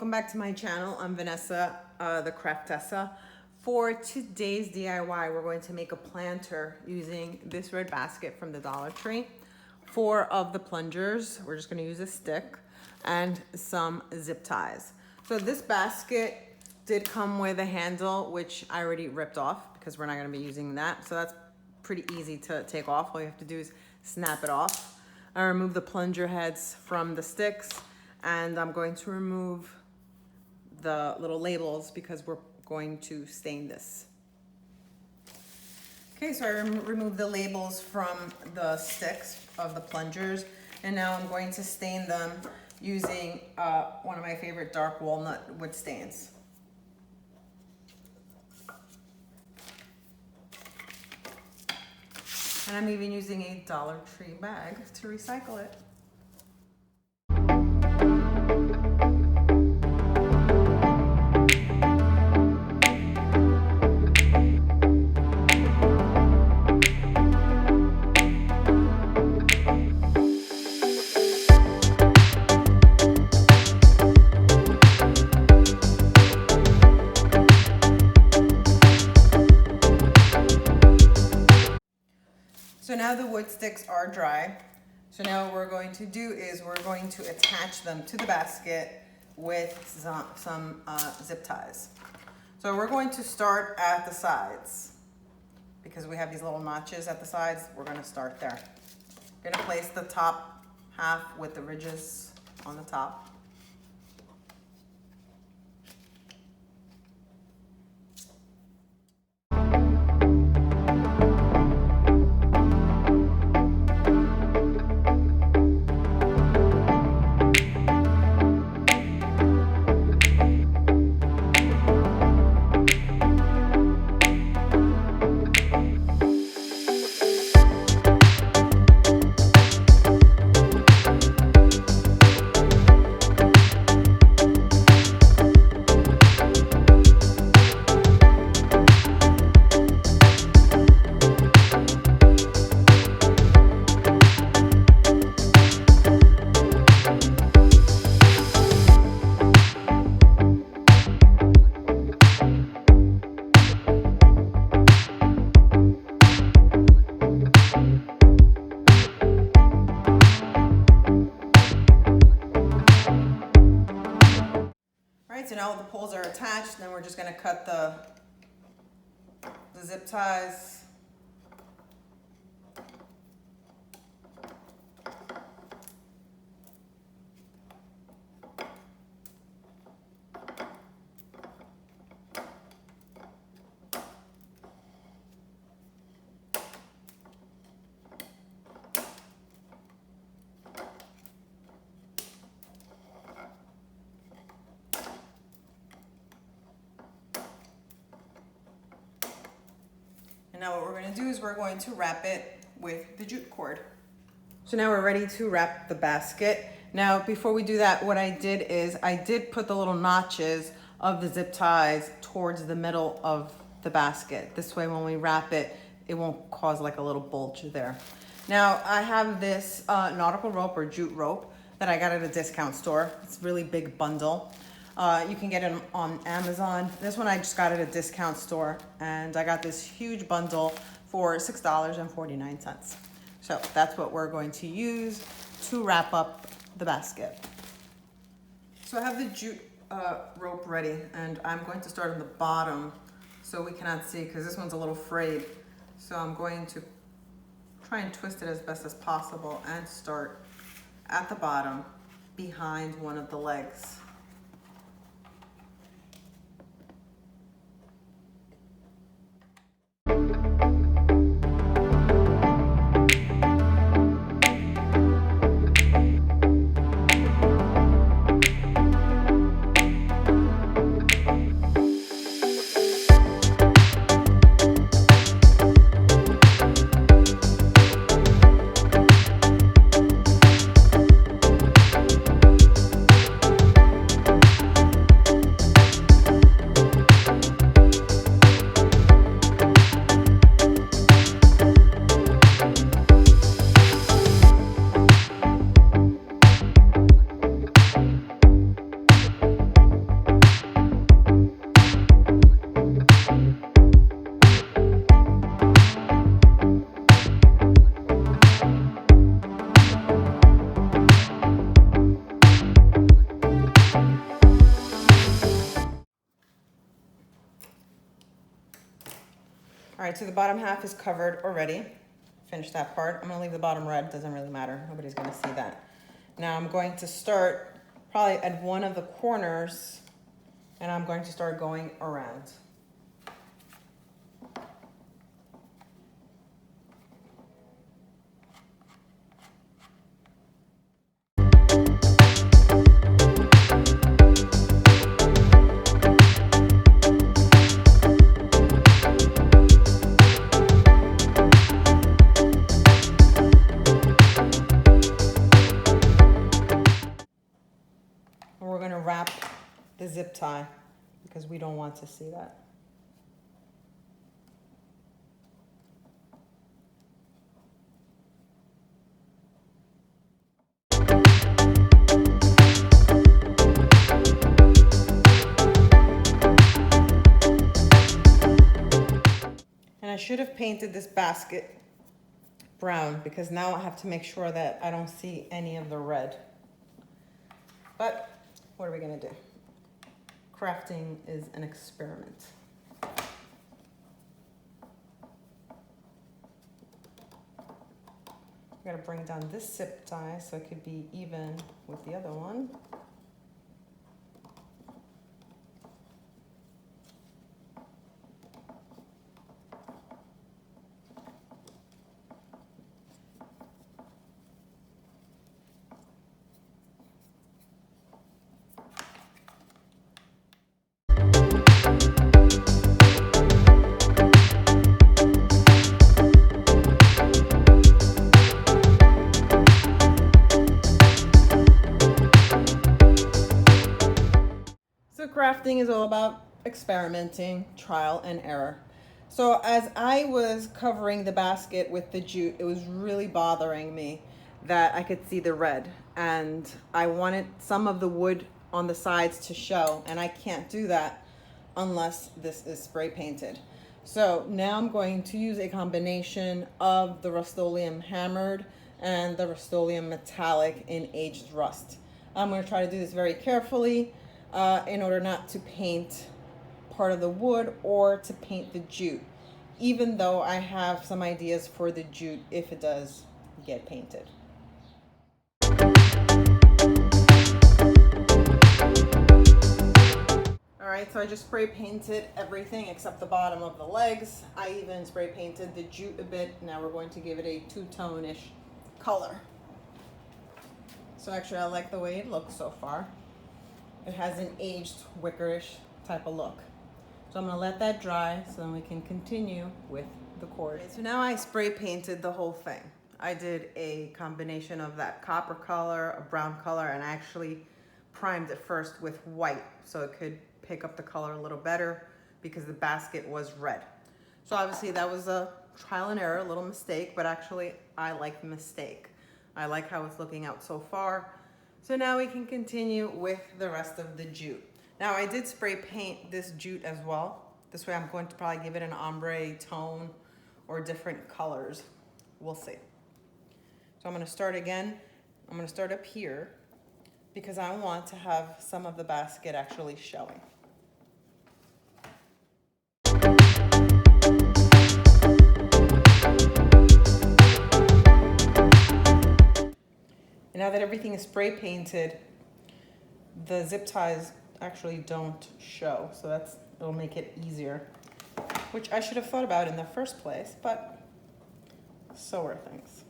welcome back to my channel. I'm Vanessa, the Craftessa. For today's DIY, we're going to make a planter using this red basket from the Dollartree. 4 of the plungers, we're just gonna use a stick, and some zip ties. So this basket did come with a handle, which I already ripped off because we're not gonna be using that. So that's pretty easy to take off. All you have to do is snap it off. I remove the plunger heads from the sticks, and I'm going to remove the little labels because we're going to stain this. Okay, so I removed the labels from the sticks of the plungers, and now I'm going to stain them using one of my favorite dark walnut wood stains. And I'm even using a Dollartree bag to recycle it. So now the wood sticks are dry. So now what we're going to do is we're going to attach them to the basket with some zip ties. So we're going to start at the sides because we have these little notches at the sides. We're going to start there. We're going to place the top half with the ridges on the top. So now the poles are attached, then we're just going to cut the zip ties. Now what we're going to do is we're going to wrap it with the jute cord. So now we're ready to wrap the basket. Now before we do that, what I did is I did put the little notches of the zip ties towards the middle of the basket. This way when we wrap it, it won't cause like a little bulge there. Now I have this nautical rope or jute rope that I got at a discount store. It's a really big bundle. You can get it on Amazon. This one I just got at a discount store, and I got this huge bundle for $6.49. So that's what we're going to use to wrap up the basket. So I have the jute rope ready, and I'm going to start on the bottom so we cannot see because this one's a little frayed. So I'm going to try and twist it as best as possible and start at the bottom behind one of the legs. All right, so the bottom half is covered already. Finish that part. I'm gonna leave the bottom red, doesn't really matter. Nobody's gonna see that. Now I'm going to start probably at one of the corners and I'm going to start going around. And we're gonna wrap the zip tie because we don't want to see that. And I should have painted this basket brown because now I have to make sure that I don't see any of the red. But what are we gonna do? Crafting is an experiment. I'm gonna bring down this zip tie so it could be even with the other one. So crafting is all about experimenting, trial and error. So as I was covering the basket with the jute, it was really bothering me that I could see the red, and I wanted some of the wood on the sides to show, and I can't do that unless this is spray painted. So now I'm going to use a combination of the Rust-Oleum hammered and the Rust-Oleum metallic in aged rust. I'm going to try to do this very carefully in order not to paint part of the wood or to paint the jute, even though I have some ideas for the jute if it does get painted. All right, so I just spray painted everything except the bottom of the legs. I even spray painted the jute a bit. Now we're going to give it a two-tone-ish color. So actually I like the way it looks so far. It has an aged wickerish type of look. So I'm gonna let that dry so then we can continue with the cord. So now I spray painted the whole thing. I did a combination of that copper color, a brown color, and I actually primed it first with white so it could pick up the color a little better because the basket was red. So obviously that was a trial and error, a little mistake, but actually I like the mistake. I like how it's looking out so far. So now we can continue with the rest of the jute. Now I did spray paint this jute as well. This way I'm going to probably give it an ombre tone or different colors. We'll see. So I'm gonna start again. I'm gonna start up here because I want to have some of the basket actually showing. And now that everything is spray painted, the zip ties actually don't show, so it'll make it easier, which I should have thought about in the first place, but so are things.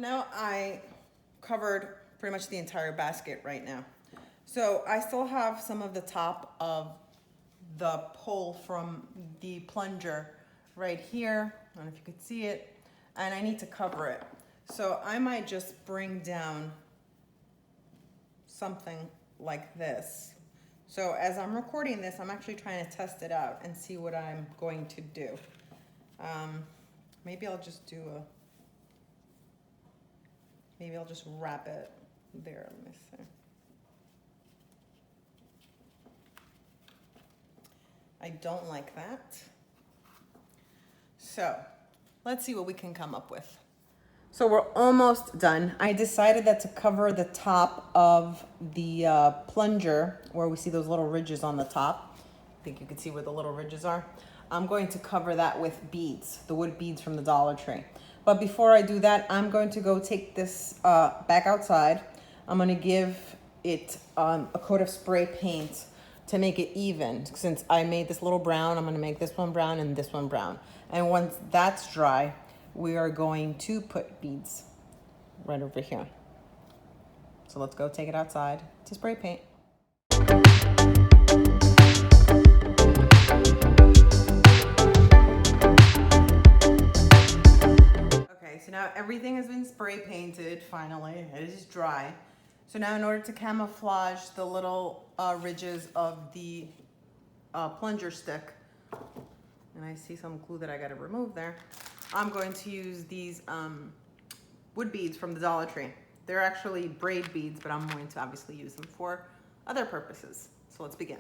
Now I covered pretty much the entire basket right now. So I still have some of the top of the pole from the plunger right here. I don't know if you could see it, and I need to cover it. So I might just bring down something like this. So as I'm recording this, I'm actually trying to test it out and see what I'm going to do. Maybe I'll just do Maybe I'll just wrap it there. Let me see. I don't like that. So let's see what we can come up with. So we're almost done. I decided that to cover the top of the plunger, where we see those little ridges on the top, I think you can see where the little ridges are. I'm going to cover that with beads, the wood beads from the Dollartree. But before I do that, I'm going to go take this back outside. I'm going to give it a coat of spray paint to make it even. Since I made this little brown, I'm going to make this one brown and this one brown. And once that's dry, we are going to put beads right over here. So let's go take it outside to spray paint. Okay, so now everything has been spray painted finally. It is dry. So now in order to camouflage the little ridges of the plunger stick, and I see some glue that I gotta remove there, I'm going to use these wood beads from the Dollar Tree. They're actually braid beads, but I'm going to obviously use them for other purposes. So let's begin.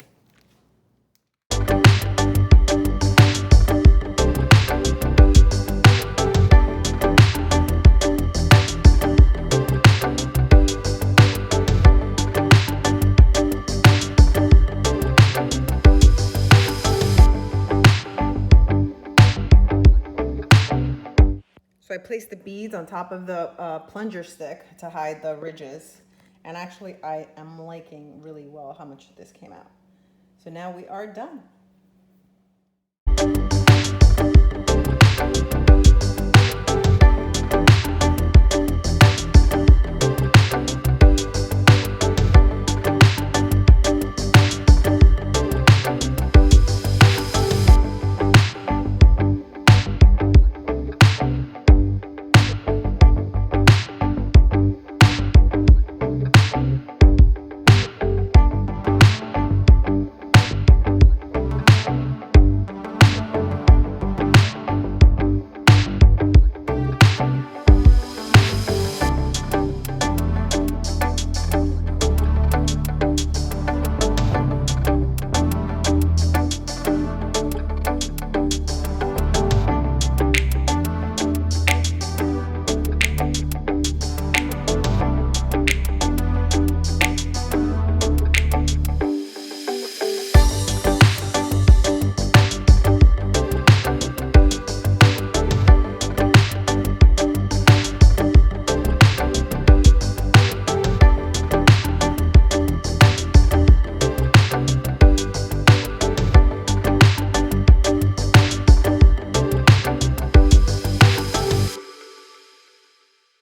So I placed the beads on top of the plunger stick to hide the ridges. And actually, I am liking really well how much this came out. So now we are done.